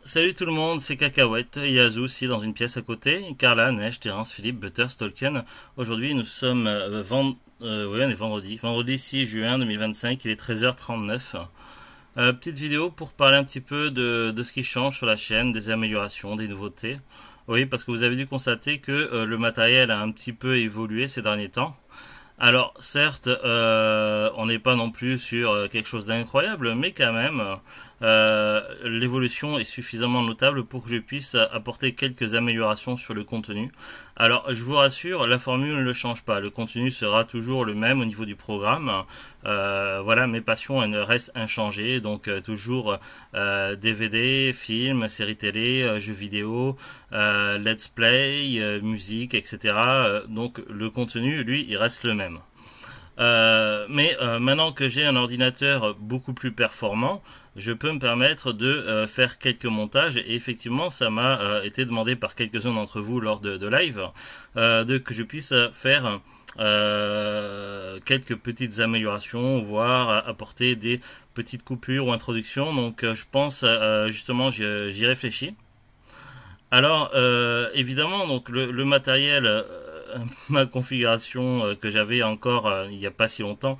Salut tout le monde, c'est Cacahuète, Yazoo ici dans une pièce à côté, Carla, Neige, Terence, Philippe, Butters, Tolkien. Aujourd'hui nous sommes on est vendredi 6 juin 2025, il est 13h39. Petite vidéo pour parler un petit peu de ce qui change sur la chaîne, des améliorations, des nouveautés. Oui, parce que vous avez dû constater que le matériel a un petit peu évolué ces derniers temps. Alors, certes, on n'est pas non plus sur quelque chose d'incroyable, mais quand même, l'évolution est suffisamment notable pour que je puisse apporter quelques améliorations sur le contenu. Alors, je vous rassure, la formule ne change pas. Le contenu sera toujours le même au niveau du programme. Voilà, mes passions elles restent inchangées, donc toujours DVD, films, séries télé, jeux vidéo, let's play, musique, etc. Donc le contenu, lui, il reste le même. Mais maintenant que j'ai un ordinateur beaucoup plus performant, je peux me permettre de faire quelques montages et effectivement ça m'a été demandé par quelques-uns d'entre vous lors de live que je puisse faire quelques petites améliorations, voire apporter des petites coupures ou introductions. Donc je pense justement j'y réfléchis. Alors évidemment donc le matériel ma configuration que j'avais encore il n'y a pas si longtemps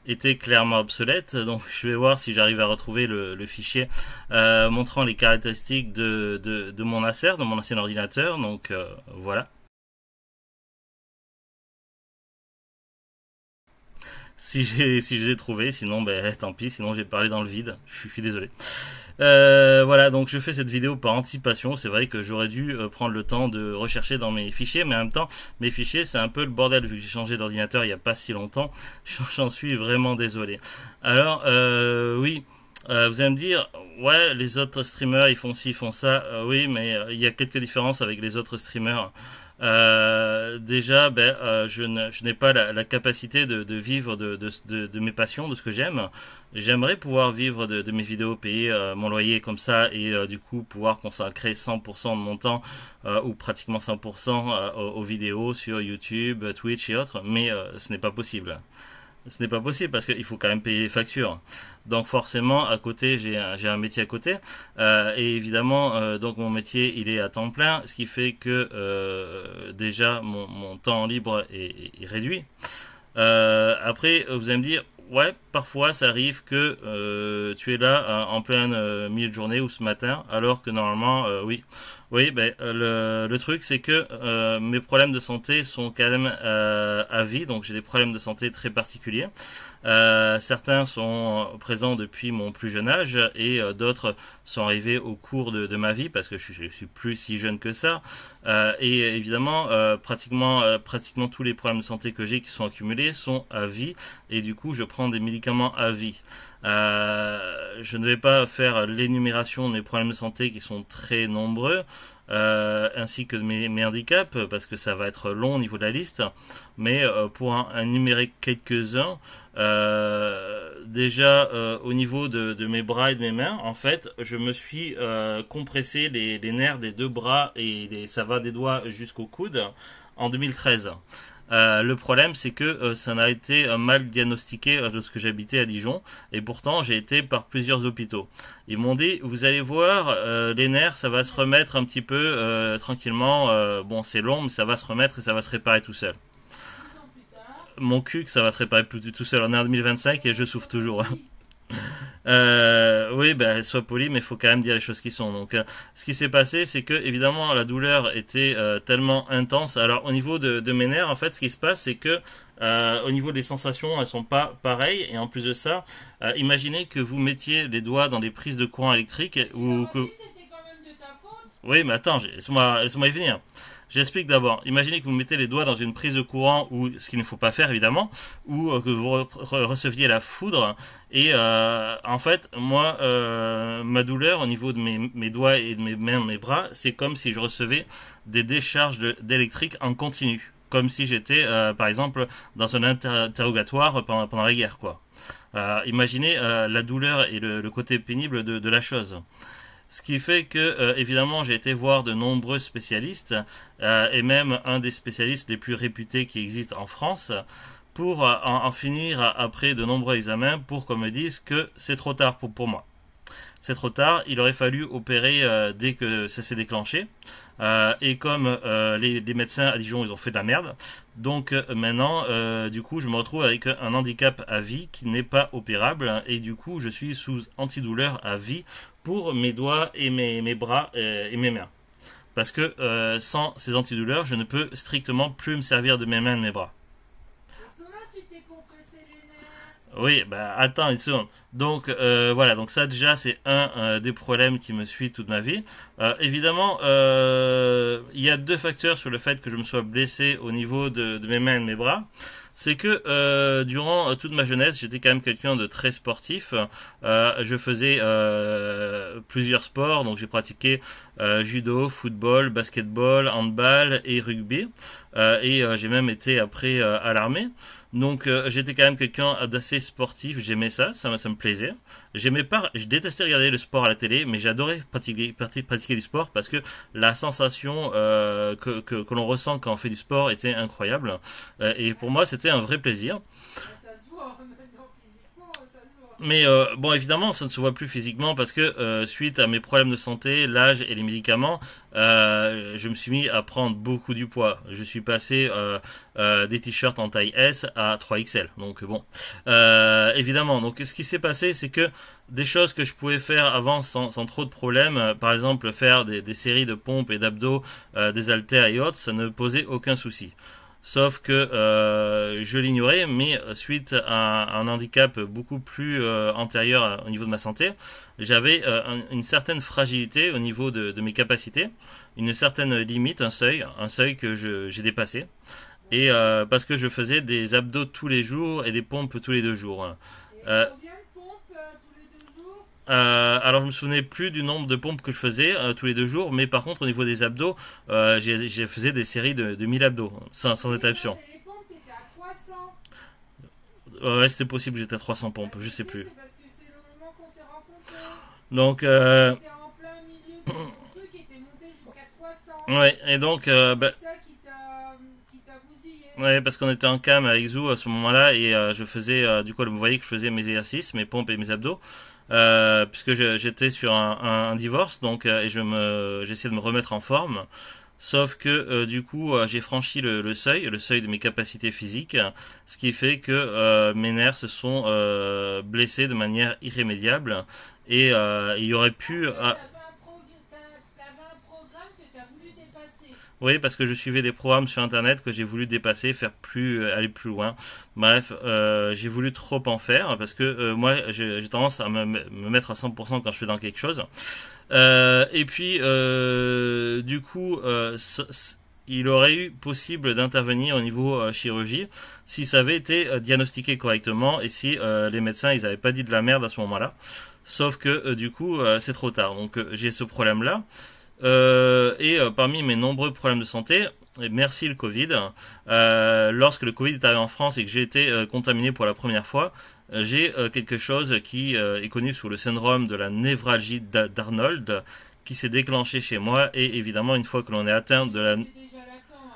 était clairement obsolète, donc je vais voir si j'arrive à retrouver le fichier montrant les caractéristiques de mon Acer, de mon ancien ordinateur, donc voilà. Si je les ai trouvés, sinon ben tant pis, sinon j'ai parlé dans le vide, je suis désolé. Voilà, donc je fais cette vidéo par anticipation. C'est vrai que j'aurais dû prendre le temps de rechercher dans mes fichiers, mais en même temps, mes fichiers, c'est un peu le bordel vu que j'ai changé d'ordinateur il n'y a pas si longtemps. J'en suis vraiment désolé. Alors, oui. Vous allez me dire, ouais, les autres streamers, ils font ci, ils font ça. Oui, mais il y a quelques différences avec les autres streamers. Déjà, je n'ai pas la capacité de vivre de mes passions, de ce que j'aime. J'aimerais pouvoir vivre de mes vidéos, payer mon loyer comme ça et du coup pouvoir consacrer 100% de mon temps ou pratiquement 100% aux vidéos sur YouTube, Twitch et autres, mais ce n'est pas possible. Ce n'est pas possible parce qu'il faut quand même payer les factures. Donc forcément, à côté, j'ai un métier à côté. Et évidemment, donc mon métier, il est à temps plein, ce qui fait que déjà, mon temps libre est réduit. Après, vous allez me dire, ouais, parfois ça arrive que tu es là en plein milieu de journée ou ce matin, alors que normalement, oui. Oui, le truc c'est que mes problèmes de santé sont quand même à vie, donc j'ai des problèmes de santé très particuliers. Certains sont présents depuis mon plus jeune âge et d'autres sont arrivés au cours de ma vie parce que je suis plus si jeune que ça. Et évidemment, pratiquement tous les problèmes de santé que j'ai qui sont accumulés sont à vie et du coup je prends des médicaments à vie. Je ne vais pas faire l'énumération de mes problèmes de santé qui sont très nombreux, ainsi que de mes handicaps, parce que ça va être long au niveau de la liste. Mais pour en énumérer quelques-uns, déjà au niveau de mes bras et de mes mains, en fait, je me suis compressé les nerfs des deux bras et ça va des doigts jusqu'au coude en 2013. Le problème, c'est que ça n'a été mal diagnostiqué lorsque j'habitais à Dijon, et pourtant j'ai été par plusieurs hôpitaux. Ils m'ont dit, vous allez voir, les nerfs, ça va se remettre un petit peu tranquillement. Bon, c'est long, mais ça va se remettre et ça va se réparer tout seul. Mon cul, que ça va se réparer tout seul. On est en 2025 et je souffre toujours. Oui, ben, sois poli, mais il faut quand même dire les choses qui sont. Donc, ce qui s'est passé, c'est que évidemment la douleur était tellement intense. Alors, au niveau de mes nerfs, en fait, ce qui se passe, c'est que au niveau des sensations, elles sont pas pareilles. Et en plus de ça, imaginez que vous mettiez les doigts dans des prises de courant électrique ou que oui, mais attends, laisse-moi y venir. J'explique d'abord. Imaginez que vous mettez les doigts dans une prise de courant, ou ce qu'il ne faut pas faire évidemment, ou que vous receviez la foudre. Et en fait, moi, ma douleur au niveau de mes doigts et de mes mains, mes bras, c'est comme si je recevais des décharges d'électrique en continu. Comme si j'étais, par exemple, dans un interrogatoire pendant la guerre, quoi. Imaginez la douleur et le côté pénible de la chose. Ce qui fait que, évidemment, j'ai été voir de nombreux spécialistes, et même un des spécialistes les plus réputés qui existent en France, pour en finir après de nombreux examens, pour qu'on me dise que c'est trop tard pour moi. c'est trop tard, il aurait fallu opérer dès que ça s'est déclenché. Et comme les médecins à Dijon ils ont fait de la merde, donc maintenant du coup je me retrouve avec un handicap à vie qui n'est pas opérable, et du coup je suis sous antidouleur à vie pour mes doigts et mes bras et mes mains. Parce que sans ces antidouleurs je ne peux strictement plus me servir de mes mains et de mes bras. Comment tu t'es compressé les nerfs? Oui, bah attends une seconde. Donc voilà, donc ça déjà c'est un des problèmes qui me suit toute ma vie. Évidemment, il y a deux facteurs sur le fait que je me sois blessé au niveau de mes mains et de mes bras. C'est que durant toute ma jeunesse, j'étais quand même quelqu'un de très sportif. Je faisais plusieurs sports, donc j'ai pratiqué judo, football, basketball, handball et rugby. Et j'ai même été après à l'armée. Donc j'étais quand même quelqu'un d'assez sportif, j'aimais ça, ça me plaisait. J'aimais pas, je détestais regarder le sport à la télé, mais j'adorais pratiquer du sport parce que la sensation que l'on ressent quand on fait du sport était incroyable. Et pour moi c'était un vrai plaisir. Ah, ça se voit, non, physiquement, ça se voit. Mais bon, évidemment, ça ne se voit plus physiquement parce que suite à mes problèmes de santé, l'âge et les médicaments, je me suis mis à prendre beaucoup du poids. Je suis passé des t-shirts en taille S à 3XL. Donc bon, évidemment. Donc ce qui s'est passé, c'est que des choses que je pouvais faire avant sans trop de problèmes, par exemple faire des séries de pompes et d'abdos, des haltères et autres, ça ne posait aucun souci. Sauf que je l'ignorais, mais suite à un handicap beaucoup plus antérieur au niveau de ma santé, j'avais une certaine fragilité au niveau de mes capacités, une certaine limite, un seuil que j'ai dépassé. Et parce que je faisais des abdos tous les jours et des pompes tous les 2 jours. Et Euh, combien de pompes tous les 2 jours? alors je me souvenais plus du nombre de pompes que je faisais tous les 2 jours, mais par contre au niveau des abdos, j'ai faisais des séries de 1000 abdos, sans interruption. Les pompes, t'étais à 300. Ouais, c'était possible, j'étais à 300 Bah, pompes, je tu sais sais, plus. c'est parce que c'est le moment qu'on s'est rencontrés. Donc, T'étais en plein milieu de ton truc et t'es monté jusqu'à 300. ouais, et donc, bah, C'est ça qui t'a bousillé. ouais, parce qu'on était en cam avec Zou à ce moment-là, et je faisais, du coup, vous voyez que je faisais mes exercices, mes pompes et mes abdos, puisque j'étais sur un divorce, donc, et j'essayais de me remettre en forme. Sauf que du coup j'ai franchi le seuil de mes capacités physiques, ce qui fait que mes nerfs se sont blessés de manière irrémédiable, et il y aurait En pu fait, t'avais un programme que t'as voulu dépasser. oui, parce que je suivais des programmes sur internet que j'ai voulu dépasser, faire aller plus loin. Bref, j'ai voulu trop en faire parce que moi j'ai tendance à me mettre à 100% quand je suis dans quelque chose. Et puis, du coup, il aurait eu possible d'intervenir au niveau chirurgie si ça avait été diagnostiqué correctement et si les médecins ils avaient pas dit de la merde à ce moment-là. Sauf que du coup, c'est trop tard. Donc j'ai ce problème-là. Et parmi mes nombreux problèmes de santé, et merci le Covid, lorsque le Covid est arrivé en France et que j'ai été contaminé pour la première fois, j'ai quelque chose qui est connu sous le syndrome de la névralgie d'Arnold, qui s'est déclenché chez moi. Et évidemment, une fois que l'on est atteint de la, T'es déjà latent, hein.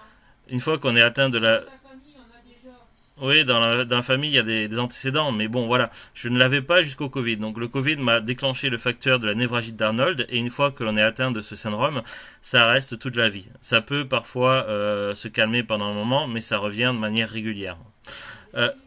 une fois qu'on est atteint de Dans la, ta famille, on a déjà. oui, dans la famille, il y a des antécédents, mais bon, voilà, je ne l'avais pas jusqu'au Covid. Donc le Covid m'a déclenché le facteur de la névralgie d'Arnold, et une fois que l'on est atteint de ce syndrome, ça reste toute la vie. Ça peut parfois se calmer pendant un moment, mais ça revient de manière régulière. Des Euh, crises,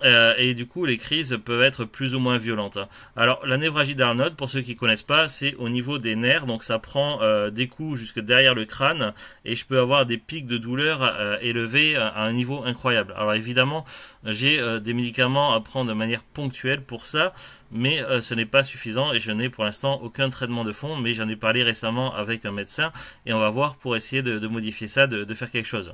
ouais. Et du coup, les crises peuvent être plus ou moins violentes. Alors, la névralgie d'Arnold, pour ceux qui connaissent pas, c'est au niveau des nerfs, donc ça prend des coups jusque derrière le crâne, et je peux avoir des pics de douleur élevés à un niveau incroyable. Alors évidemment, j'ai des médicaments à prendre de manière ponctuelle pour ça, mais ce n'est pas suffisant et je n'ai pour l'instant aucun traitement de fond, mais j'en ai parlé récemment avec un médecin et on va voir pour essayer de modifier ça, de faire quelque chose.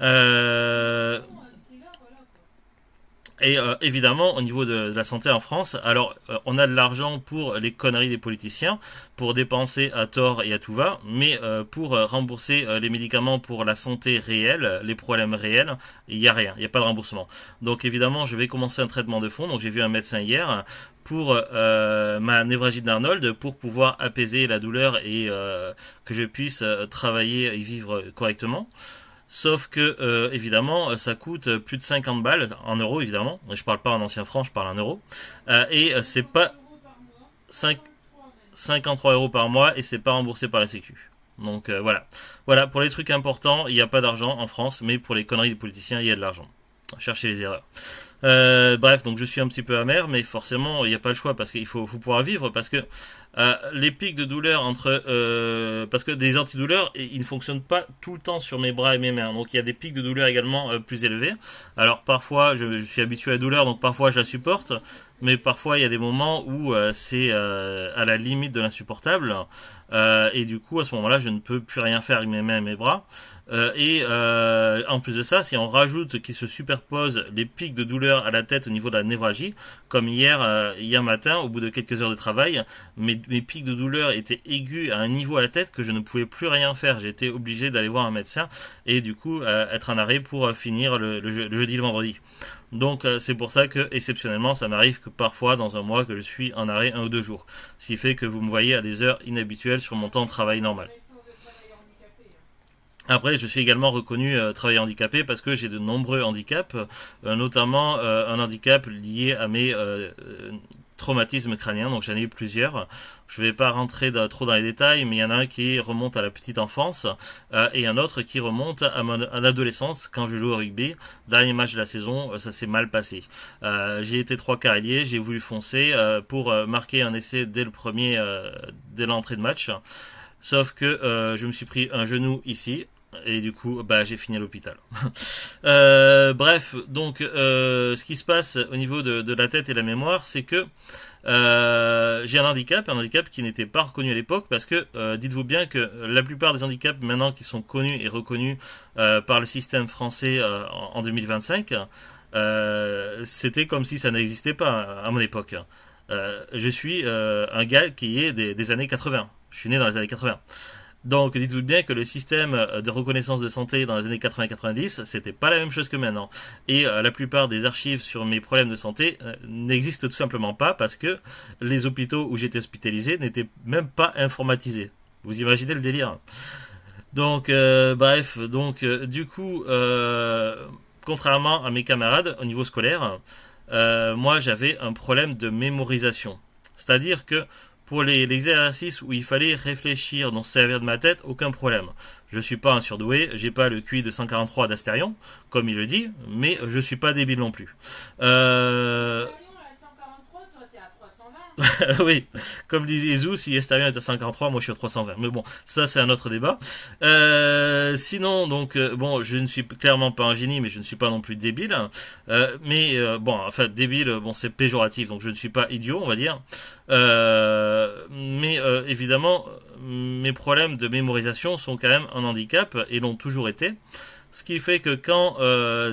Euh, Bon, à ce prix-là, voilà quoi. Et évidemment, au niveau de la santé en France, alors on a de l'argent pour les conneries des politiciens, pour dépenser à tort et à tout va, mais pour rembourser les médicaments pour la santé réelle, les problèmes réels, il n'y a rien, il n'y a pas de remboursement. Donc évidemment, je vais commencer un traitement de fond, donc j'ai vu un médecin hier pour ma névralgie d'Arnold, pour pouvoir apaiser la douleur et que je puisse travailler et vivre correctement. Sauf que, évidemment, ça coûte plus de 50 balles, en euros évidemment. Je parle pas en ancien franc, je parle en euros. Et c'est 300 pas euros par mois. 5, 53 53 € par mois et c'est pas remboursé par la Sécu. Donc voilà. Voilà, pour les trucs importants, il n'y a pas d'argent en France, mais pour les conneries des politiciens, il y a de l'argent. Cherchez les erreurs. Bref, donc je suis un petit peu amer, mais forcément, il n'y a pas le choix parce qu'il faut pouvoir vivre, parce que les pics de douleur parce que des antidouleurs, ils ne fonctionnent pas tout le temps sur mes bras et mes mains. Donc il y a des pics de douleur également plus élevés. Alors parfois, je suis habitué à la douleur, donc parfois je la supporte, mais parfois il y a des moments où c'est à la limite de l'insupportable. Et du coup, à ce moment-là, je ne peux plus rien faire avec mes mains et mes bras. En plus de ça, si on rajoute qu'il se superpose les pics de douleur à la tête au niveau de la névralgie, comme hier matin, au bout de quelques heures de travail, mes pics de douleur étaient aigus à un niveau à la tête que je ne pouvais plus rien faire. J'ai été obligé d'aller voir un médecin et du coup être en arrêt pour finir le jeudi et le vendredi. Donc c'est pour ça que exceptionnellement ça m'arrive que parfois dans un mois que je suis en arrêt 1 ou 2 jours. Ce qui fait que vous me voyez à des heures inhabituelles sur mon temps de travail normal. Après, je suis également reconnu travailleur handicapé parce que j'ai de nombreux handicaps, notamment un handicap lié à mes traumatismes crâniens, donc j'en ai eu plusieurs. Je ne vais pas rentrer trop dans les détails, mais il y en a un qui remonte à la petite enfance et un autre qui remonte à mon adolescence quand je joue au rugby. Dernier match de la saison, ça s'est mal passé. J'ai été 3/4 ailier, j'ai voulu foncer pour marquer un essai dès dès l'entrée de match. Sauf que je me suis pris un genou ici. Et du coup, j'ai fini à l'hôpital. Bref, donc ce qui se passe au niveau de la tête et de la mémoire, c'est que j'ai un handicap qui n'était pas reconnu à l'époque, parce que dites-vous bien que la plupart des handicaps maintenant qui sont connus et reconnus par le système français en 2025, c'était comme si ça n'existait pas à mon époque. Je suis un gars qui est des années 80. Je suis né dans les années 80. Donc, dites-vous bien que le système de reconnaissance de santé dans les années 80-90, c'était pas la même chose que maintenant. Et la plupart des archives sur mes problèmes de santé n'existent tout simplement pas parce que les hôpitaux où j'étais hospitalisé n'étaient même pas informatisés. Vous imaginez le délire? Donc, bref, du coup, contrairement à mes camarades au niveau scolaire, moi j'avais un problème de mémorisation. C'est-à-dire que pour les exercices où il fallait réfléchir, donc servir de ma tête, aucun problème. Je suis pas un surdoué, j'ai pas le QI de 143 d'Astérion, comme il le dit, mais je suis pas débile non plus. Oui, comme disait Zou, si Estarion est à 143, moi je suis à 320. Mais bon, ça c'est un autre débat. Sinon, donc, bon, je ne suis clairement pas un génie, mais je ne suis pas non plus débile. Bon, enfin, débile, bon, c'est péjoratif, donc je ne suis pas idiot, on va dire. Évidemment, mes problèmes de mémorisation sont quand même un handicap, et l'ont toujours été. Ce qui fait que quand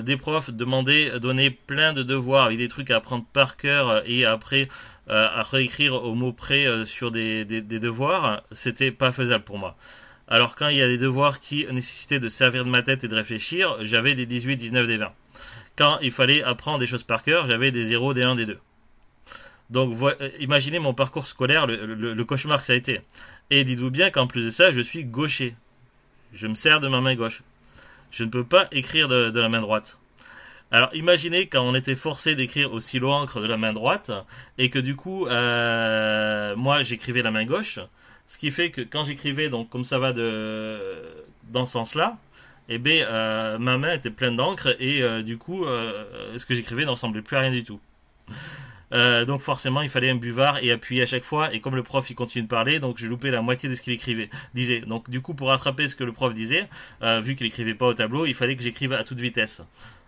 des profs donnaient plein de devoirs avec des trucs à apprendre par cœur et après à réécrire au mot près sur des devoirs, c'était pas faisable pour moi. Alors quand il y a des devoirs qui nécessitaient de servir de ma tête et de réfléchir, j'avais des 18, 19, des 20. Quand il fallait apprendre des choses par cœur, j'avais des 0, des 1, des 2. Donc imaginez mon parcours scolaire, le cauchemar que ça a été. Et dites-vous bien qu'en plus de ça, je suis gaucher. Je me sers de ma main gauche. Je ne peux pas écrire de la main droite. Alors imaginez quand on était forcé d'écrire au stylo encre de la main droite et que du coup moi j'écrivais la main gauche, ce qui fait que quand j'écrivais donc comme ça va dans ce sens-là, ma main était pleine d'encre et du coup ce que j'écrivais ne ressemblait plus à rien du tout. Donc forcément il fallait un buvard et appuyer à chaque fois, et comme le prof il continue de parler, donc j'ai loupé la moitié de ce qu'il disait. Donc du coup pour rattraper ce que le prof disait, vu qu'il écrivait pas au tableau, il fallait que j'écrive à toute vitesse.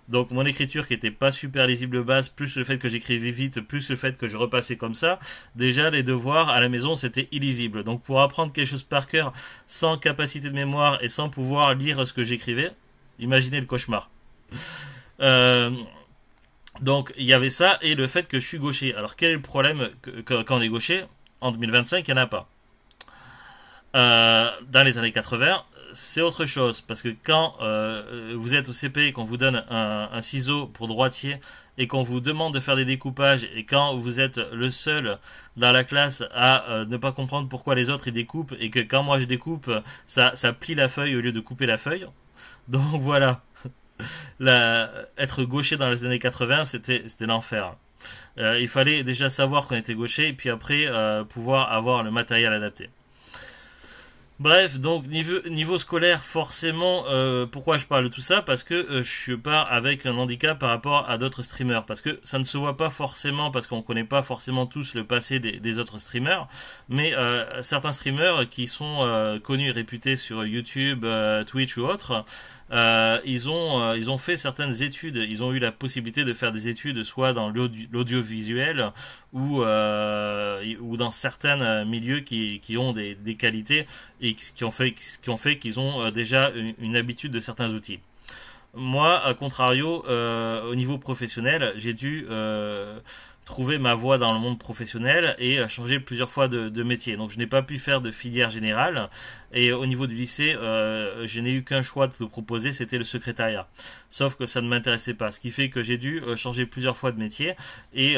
Donc mon écriture qui était pas super lisible de base, plus le fait que j'écrivais vite, plus le fait que je repassais comme ça, déjà les devoirs à la maison c'était illisible. Donc pour apprendre quelque chose par cœur sans capacité de mémoire et sans pouvoir lire ce que j'écrivais, imaginez le cauchemar. Donc il y avait ça et le fait que je suis gaucher. Alors quel est le problème quand on est gaucher? En 2025 il n'y en a pas. Dans les années 80 c'est autre chose, parce que quand vous êtes au CP et qu'on vous donne un ciseau pour droitier et qu'on vous demande de faire des découpages, et quand vous êtes le seul dans la classe à ne pas comprendre pourquoi les autres ils découpent, et que quand moi je découpe ça plie la feuille au lieu de couper la feuille. Donc voilà. Être gaucher dans les années 80 c'était l'enfer. Il fallait déjà savoir qu'on était gaucher et puis après pouvoir avoir le matériel adapté. Bref, donc niveau scolaire, forcément, pourquoi je parle de tout ça? Parce que je pars avec un handicap par rapport à d'autres streamers. Parce que ça ne se voit pas forcément, parce qu'on connaît pas forcément tous le passé des autres streamers. Mais certains streamers qui sont connus et réputés sur YouTube, Twitch ou autres, ils ont fait certaines études. Ils ont eu la possibilité de faire des études, soit dans l'audiovisuel ou dans certains milieux qui ont des qualités et qui ont fait qu'ils ont déjà une habitude de certains outils. Moi, à contrario, au niveau professionnel, j'ai dû trouver ma voie dans le monde professionnel et changer plusieurs fois de métier. Donc je n'ai pas pu faire de filière générale et au niveau du lycée, je n'ai eu qu'un choix de proposer, c'était le secrétariat. Sauf que ça ne m'intéressait pas, ce qui fait que j'ai dû changer plusieurs fois de métier et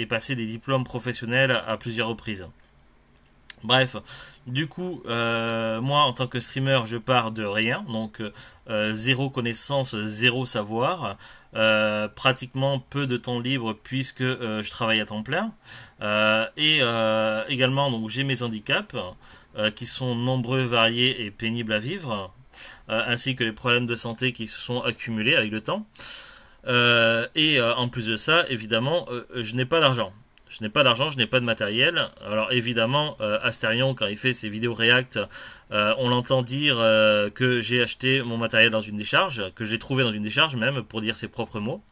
passer des diplômes professionnels à plusieurs reprises. Bref, du coup, moi en tant que streamer, je pars de rien, donc zéro connaissance, zéro savoir, pratiquement peu de temps libre puisque je travaille à temps plein, également donc j'ai mes handicaps qui sont nombreux, variés et pénibles à vivre, ainsi que les problèmes de santé qui se sont accumulés avec le temps. En plus de ça, évidemment, je n'ai pas d'argent. Je n'ai pas d'argent, je n'ai pas de matériel. Alors évidemment, Asterion, quand il fait ses vidéos React, on l'entend dire que j'ai acheté mon matériel dans une décharge, que je l'ai trouvé dans une décharge même, pour dire ses propres mots.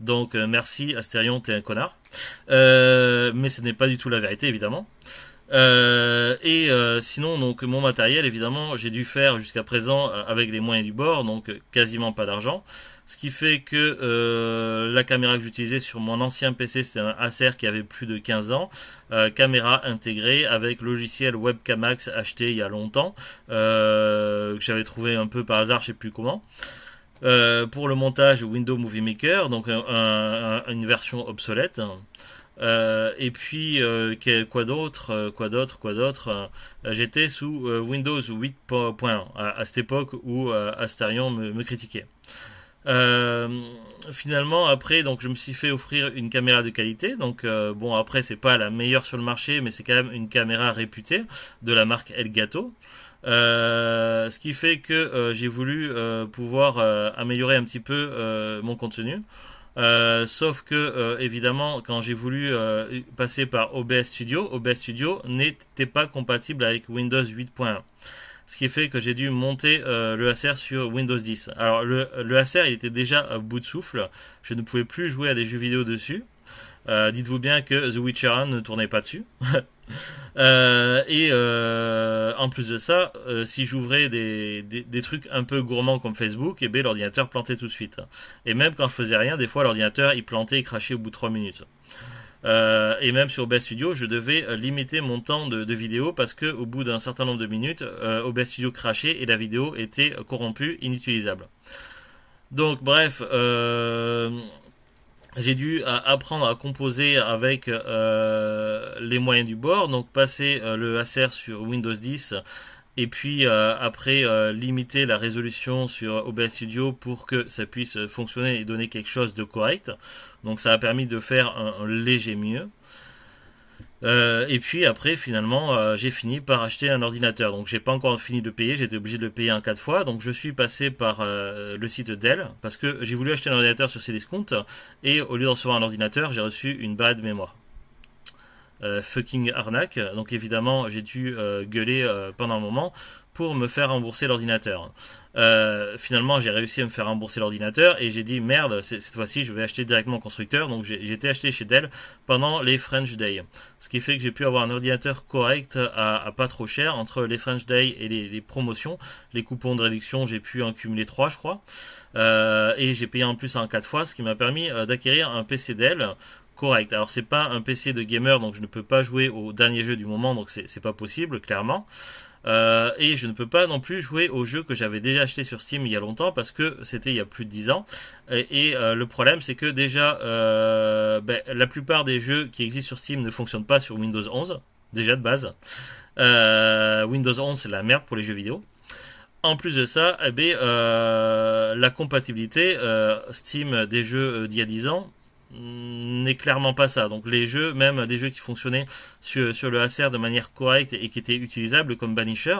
Donc merci Asterion, t'es un connard. Mais ce n'est pas du tout la vérité, évidemment. Sinon, donc mon matériel, évidemment, j'ai dû faire jusqu'à présent avec les moyens du bord, donc quasiment pas d'argent. Ce qui fait que la caméra que j'utilisais sur mon ancien PC, c'était un Acer qui avait plus de 15 ans. Caméra intégrée avec logiciel Webcamax acheté il y a longtemps, que j'avais trouvé un peu par hasard, je sais plus comment. Pour le montage, Windows Movie Maker, donc une version obsolète. Quoi d'autre, j'étais sous Windows 8.1 à cette époque où Asterion me critiquait. Finalement après donc je me suis fait offrir une caméra de qualité, donc bon, après c'est pas la meilleure sur le marché mais c'est quand même une caméra réputée de la marque Elgato, ce qui fait que j'ai voulu pouvoir améliorer un petit peu mon contenu. Sauf que évidemment quand j'ai voulu passer par OBS Studio n'était pas compatible avec Windows 8.1, ce qui fait que j'ai dû monter le Acer sur Windows 10. Alors le Acer il était déjà à bout de souffle, je ne pouvais plus jouer à des jeux vidéo dessus. Dites-vous bien que The Witcher 1 ne tournait pas dessus. En plus de ça, si j'ouvrais des trucs un peu gourmands comme Facebook, et bien l'ordinateur plantait tout de suite. Et même quand je faisais rien, des fois l'ordinateur il plantait et crachait au bout de 3 minutes. Et même sur OBS Studio, je devais limiter mon temps de vidéo parce que au bout d'un certain nombre de minutes, OBS Studio crachait et la vidéo était corrompue, inutilisable. Donc bref, j'ai dû apprendre à composer avec les moyens du bord, donc passer le Acer sur Windows 10 et puis après limiter la résolution sur OBS Studio pour que ça puisse fonctionner et donner quelque chose de correct. Donc ça a permis de faire un léger mieux. Et puis après finalement j'ai fini par acheter un ordinateur, donc j'ai pas encore fini de payer, j'étais obligé de le payer en 4 fois, donc je suis passé par le site Dell parce que j'ai voulu acheter un ordinateur sur Cdiscount et au lieu de recevoir un ordinateur j'ai reçu une barre de mémoire. Fucking arnaque, donc évidemment j'ai dû gueuler pendant un moment pour me faire rembourser l'ordinateur. Finalement j'ai réussi à me faire rembourser l'ordinateur et j'ai dit merde, cette fois-ci je vais acheter directement au constructeur, donc j'ai été acheté chez Dell pendant les French Day, ce qui fait que j'ai pu avoir un ordinateur correct à pas trop cher entre les French Day et les promotions, les coupons de réduction, j'ai pu en cumuler 3 je crois, et j'ai payé en plus en 4 fois, ce qui m'a permis d'acquérir un PC Dell correct. Alors c'est pas un PC de gamer, donc je ne peux pas jouer aux derniers jeux du moment, donc c'est pas possible clairement. Et je ne peux pas non plus jouer aux jeux que j'avais déjà acheté sur Steam il y a longtemps parce que c'était il y a plus de 10 ans. Le problème c'est que déjà la plupart des jeux qui existent sur Steam ne fonctionnent pas sur Windows 11, déjà de base. Windows 11 c'est la merde pour les jeux vidéo. En plus de ça, la compatibilité Steam des jeux d'il y a 10 ans n'est clairement pas ça. Donc les jeux, même des jeux qui fonctionnaient sur le ACR de manière correcte et qui étaient utilisables comme Banisher,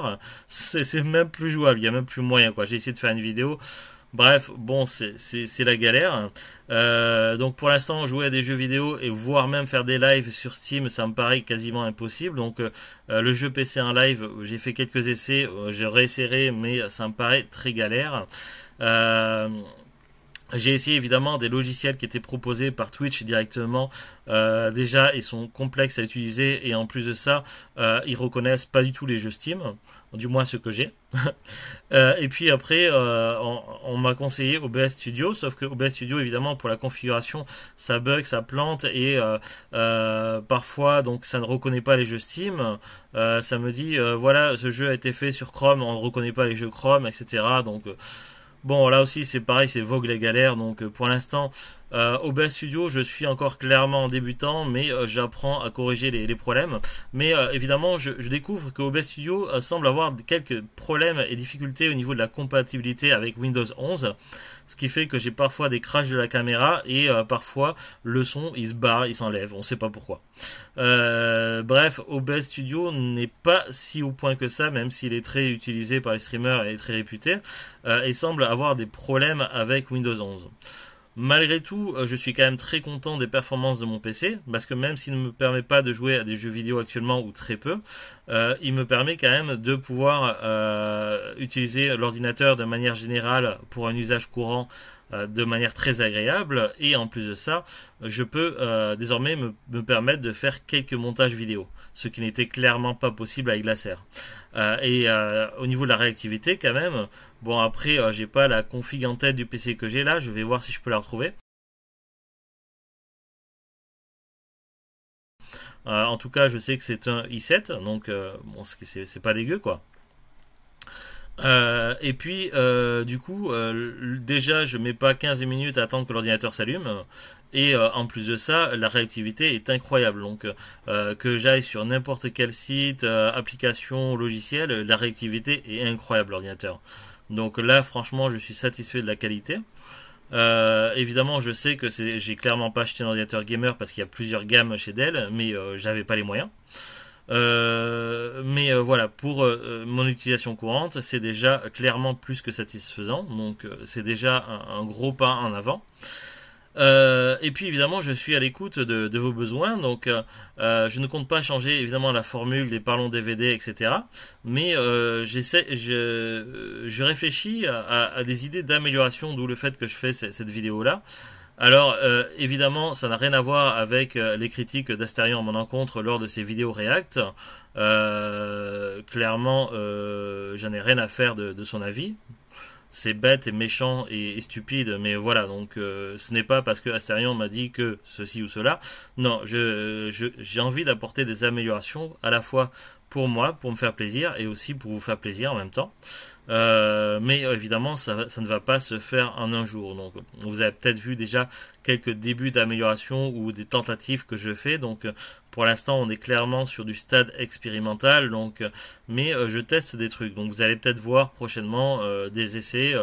c'est même plus jouable, il y a même plus moyen quoi. J'ai essayé de faire une vidéo. Bref, bon, c'est la galère. Donc pour l'instant, jouer à des jeux vidéo et voire même faire des lives sur Steam, ça me paraît quasiment impossible. Donc le jeu PC en live, j'ai fait quelques essais, je réessayerai, mais ça me paraît très galère. J'ai essayé évidemment des logiciels qui étaient proposés par Twitch directement. Déjà, ils sont complexes à utiliser et en plus de ça, ils reconnaissent pas du tout les jeux Steam, du moins ceux que j'ai. Et puis après, on m'a conseillé OBS Studio, sauf que OBS Studio, évidemment, pour la configuration, ça bug, ça plante et parfois, donc, ça ne reconnaît pas les jeux Steam. Ça me dit, voilà, ce jeu a été fait sur Chrome, on ne reconnaît pas les jeux Chrome, etc. Donc bon, là aussi c'est pareil, c'est vogue les galères. Donc pour l'instant, OBS Studio, je suis encore clairement débutant, mais j'apprends à corriger les problèmes. Mais évidemment, je découvre que OBS Studio semble avoir quelques problèmes et difficultés au niveau de la compatibilité avec Windows 11. Ce qui fait que j'ai parfois des crashs de la caméra et parfois le son il se barre, il s'enlève, on sait pas pourquoi. Bref, OBS Studio n'est pas si au point que ça, même s'il est très utilisé par les streamers et très réputé, et semble avoir des problèmes avec Windows 11. Malgré tout, je suis quand même très content des performances de mon PC, parce que même s'il ne me permet pas de jouer à des jeux vidéo actuellement ou très peu, il me permet quand même de pouvoir utiliser l'ordinateur de manière générale pour un usage courant de manière très agréable, et en plus de ça, je peux désormais me permettre de faire quelques montages vidéo, ce qui n'était clairement pas possible avec Glacier. Et au niveau de la réactivité quand même, bon après j'ai pas la config en tête du PC que j'ai là, je vais voir si je peux la retrouver. En tout cas je sais que c'est un i7, donc bon c'est pas dégueu quoi. Et puis du coup déjà je mets pas 15 minutes à attendre que l'ordinateur s'allume, et en plus de ça la réactivité est incroyable. Donc que j'aille sur n'importe quel site, application, logiciel, la réactivité est incroyable l'ordinateur. Donc là franchement je suis satisfait de la qualité. Évidemment je sais que j'ai clairement pas acheté un ordinateur gamer parce qu'il y a plusieurs gammes chez Dell, mais j'avais pas les moyens. Mais voilà, pour mon utilisation courante, c'est déjà clairement plus que satisfaisant. Donc c'est déjà un gros pas en avant. Et puis évidemment, je suis à l'écoute de vos besoins. Donc je ne compte pas changer évidemment la formule des parlons DVD, etc. Mais je réfléchis à des idées d'amélioration, d'où le fait que je fais cette vidéo-là. Alors, évidemment, ça n'a rien à voir avec les critiques d'Astérion à mon encontre lors de ses vidéos React. Clairement, j'en ai rien à faire de son avis. C'est bête et méchant et stupide, mais voilà, donc ce n'est pas parce que Astérion m'a dit que ceci ou cela. Non, j'ai envie d'apporter des améliorations à la fois pour moi, pour me faire plaisir, et aussi pour vous faire plaisir en même temps. Mais évidemment ça ne va pas se faire en un jour. Donc vous avez peut-être vu déjà quelques débuts d'amélioration ou des tentatives que je fais. Donc pour l'instant on est clairement sur du stade expérimental, donc mais je teste des trucs. Donc vous allez peut-être voir prochainement des essais.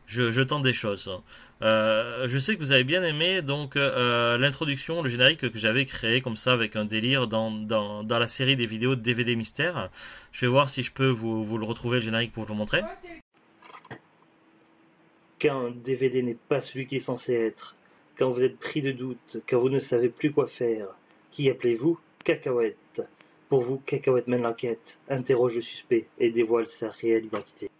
Je tente des choses. Je sais que vous avez bien aimé donc l'introduction, le générique que j'avais créé comme ça avec un délire dans la série des vidéos de DVD Mystère. Je vais voir si je peux vous le retrouver le générique pour vous le montrer. Quand un DVD n'est pas celui qu'il est censé être, quand vous êtes pris de doute, quand vous ne savez plus quoi faire, qui appelez-vous? Cacahuète. Pour vous, Cacahuète mène l'enquête, interroge le suspect et dévoile sa réelle identité.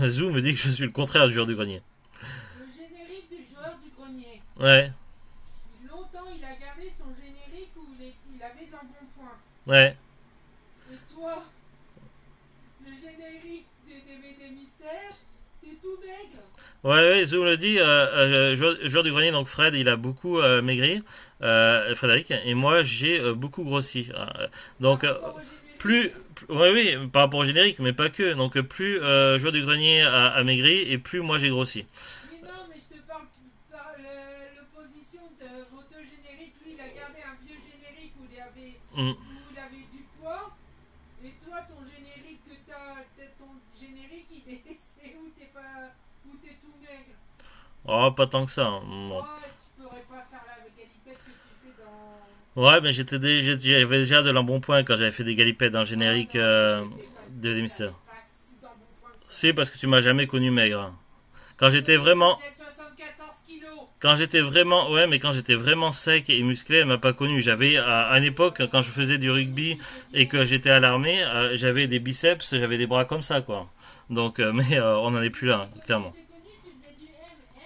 Zou me dit que je suis le contraire du joueur du grenier. Le générique du joueur du grenier. Ouais. Longtemps, il a gardé son générique où il avait de l'embonpoint. Ouais. Et toi, le générique des DVD Mystère, t'es tout maigre. Ouais, Zou me le dit, joueur du grenier, donc Fred, il a beaucoup maigri, Frédéric, et moi j'ai beaucoup grossi. Donc plus, oui, par rapport au générique, mais pas que. Donc plus joueur du grenier a maigri et plus moi j'ai grossi. Mais non, mais je te parle par l'opposition Mm. où il avait du poids, et toi, ton générique ton générique, il est c'est où t'es tout maigre. Oh, pas tant que ça, hein. Bon. Oh, tu pourrais pas faire la galipette que tu fais dans... Ouais, mais j'avais déjà de l'embonpoint quand j'avais fait des galipettes dans le Ah générique non, de des Mystères. pas si dans bon point que ça. C'est parce que tu m'as jamais connu maigre. Quand j'étais Tu vraiment, faisais 74 kilos. ouais, mais quand j'étais vraiment sec et musclé, elle m'a pas connu. J'avais, à une époque, quand je faisais du rugby et que j'étais à l'armée, j'avais des biceps, j'avais des bras comme ça, quoi. Donc, mais on n'en est plus là, clairement. Je t'ai connu, tu faisais du M. M,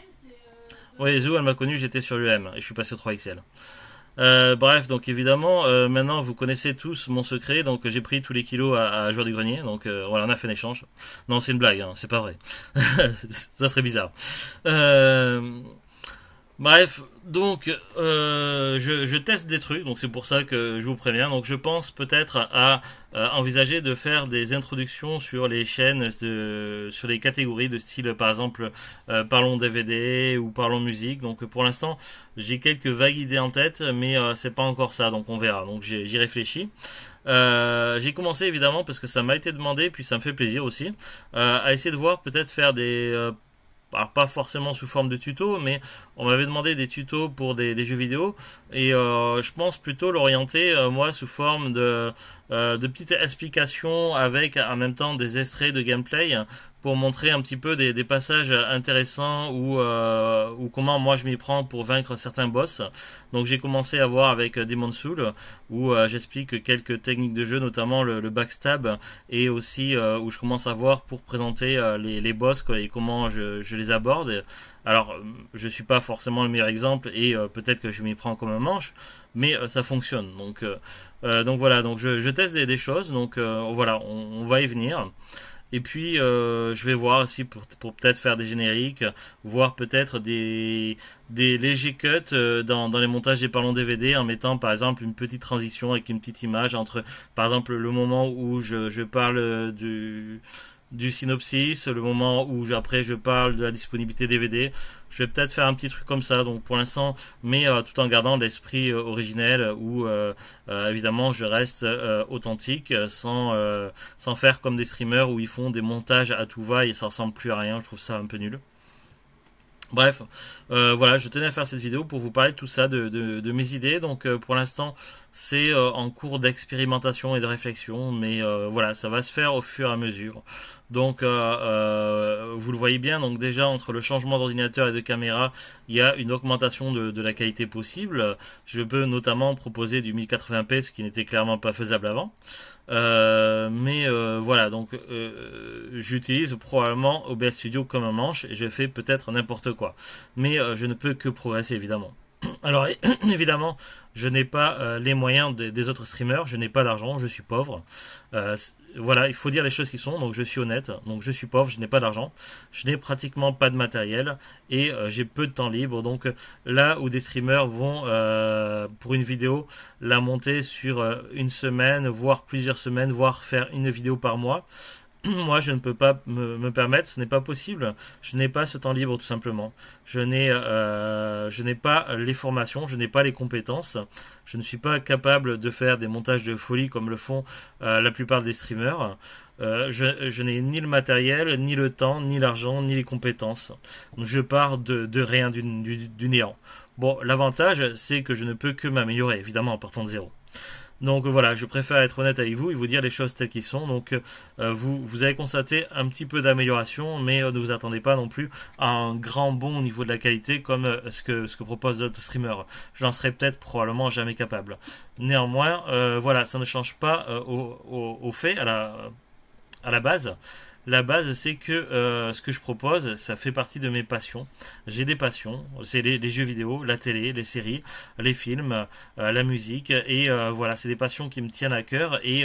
c'est... Ouais, Zou, elle m'a connu, j'étais sur l'UM et je suis passé au 3XL. Bref, donc évidemment, maintenant vous connaissez tous mon secret, donc j'ai pris tous les kilos à Joueur du Grenier, donc voilà, on a fait un échange. Non, c'est une blague, hein, c'est pas vrai. Ça serait bizarre. Euh, Bref, donc je teste des trucs, donc c'est pour ça que je vous préviens. Donc je pense peut-être à envisager de faire des introductions sur les chaînes, sur les catégories de style, par exemple, parlons DVD ou parlons musique. Donc pour l'instant, j'ai quelques vagues idées en tête, mais c'est pas encore ça, donc on verra. Donc j'y réfléchis. J'ai commencé évidemment parce que ça m'a été demandé, puis ça me fait plaisir aussi, à essayer de voir peut-être faire alors pas forcément sous forme de tuto, mais on m'avait demandé des tutos pour des jeux vidéo, et je pense plutôt l'orienter, moi, sous forme de petites explications avec en même temps des extraits de gameplay pour montrer un petit peu des passages intéressants ou comment moi je m'y prends pour vaincre certains boss. Donc j'ai commencé à voir avec Demon's Soul où j'explique quelques techniques de jeu, notamment le backstab, et aussi où je commence à voir pour présenter les boss, quoi, et comment je les aborde. Alors je suis pas forcément le meilleur exemple et peut-être que je m'y prends comme un manche, mais ça fonctionne. Donc voilà, donc je teste des choses, donc voilà, on va y venir. Et puis je vais voir aussi pour peut-être faire des génériques, voir peut-être des légers cuts dans les montages des parlons DVD en mettant par exemple une petite transition avec une petite image entre par exemple le moment où je parle du synopsis, le moment où après je parle de la disponibilité DVD. Je vais peut-être faire un petit truc comme ça, donc pour l'instant, mais tout en gardant l'esprit originel où évidemment je reste authentique sans faire comme des streamers où ils font des montages à tout va et ça ressemble plus à rien. Je trouve ça un peu nul. Bref, voilà, je tenais à faire cette vidéo pour vous parler de tout ça, de mes idées. Donc pour l'instant, c'est en cours d'expérimentation et de réflexion, mais voilà, ça va se faire au fur et à mesure. Donc vous le voyez bien, donc déjà entre le changement d'ordinateur et de caméra, il y a une augmentation de la qualité possible. Je peux notamment proposer du 1080p, ce qui n'était clairement pas faisable avant. Mais voilà, donc j'utilise probablement OBS Studio comme un manche et je fais peut-être n'importe quoi. Mais je ne peux que progresser évidemment. Alors évidemment, je n'ai pas les moyens des autres streamers, je n'ai pas d'argent, je suis pauvre. Voilà, il faut dire les choses qui sont, donc je suis honnête, donc je suis pauvre, je n'ai pas d'argent, je n'ai pratiquement pas de matériel et j'ai peu de temps libre, donc là où des streamers vont pour une vidéo la monter sur une semaine, voire plusieurs semaines, voire faire une vidéo par mois, moi je ne peux pas me permettre, ce n'est pas possible, je n'ai pas ce temps libre tout simplement, je n'ai pas les formations, je n'ai pas les compétences, je ne suis pas capable de faire des montages de folie comme le font la plupart des streamers. Je n'ai ni le matériel, ni le temps, ni l'argent, ni les compétences. Donc je pars de rien, du néant. Bon, l'avantage c'est que je ne peux que m'améliorer, évidemment en partant de zéro. Donc voilà, je préfère être honnête avec vous et vous dire les choses telles qu'elles sont. Donc vous avez constaté un petit peu d'amélioration, mais ne vous attendez pas non plus à un grand bond au niveau de la qualité comme ce que proposent d'autres streamers. Je n'en serais peut-être probablement jamais capable. Néanmoins, voilà, ça ne change pas au fait, à la base. La base, c'est que ce que je propose, ça fait partie de mes passions. J'ai des passions, c'est les jeux vidéo, la télé, les séries, les films, la musique, et voilà, c'est des passions qui me tiennent à cœur, et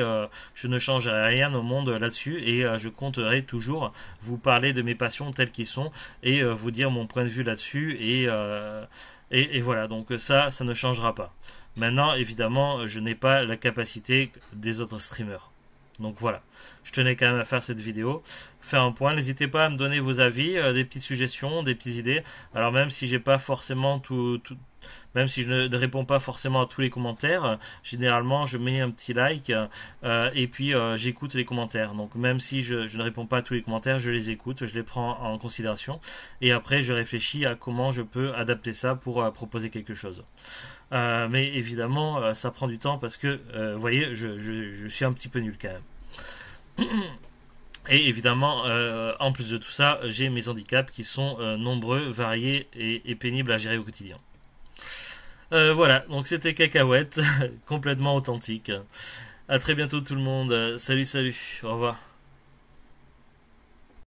je ne changerai rien au monde là-dessus, et je compterai toujours vous parler de mes passions telles qu'elles sont, et vous dire mon point de vue là-dessus, et voilà, donc ça ne changera pas. Maintenant, évidemment, je n'ai pas la capacité des autres streamers. Donc voilà, je tenais quand même à faire cette vidéo, faire un point. N'hésitez pas à me donner vos avis, des petites suggestions, des petites idées. Alors même si j'ai pas forcément même si je ne réponds pas forcément à tous les commentaires, généralement je mets un petit like et puis j'écoute les commentaires. Donc même si je ne réponds pas à tous les commentaires, je les écoute, je les prends en considération et après je réfléchis à comment je peux adapter ça pour proposer quelque chose. Mais évidemment, ça prend du temps parce que, vous voyez, je suis un petit peu nul quand même. Et évidemment, en plus de tout ça, j'ai mes handicaps qui sont nombreux, variés et pénibles à gérer au quotidien. Voilà, donc c'était Cacahuète, complètement authentique. À très bientôt tout le monde. Salut, salut, au revoir.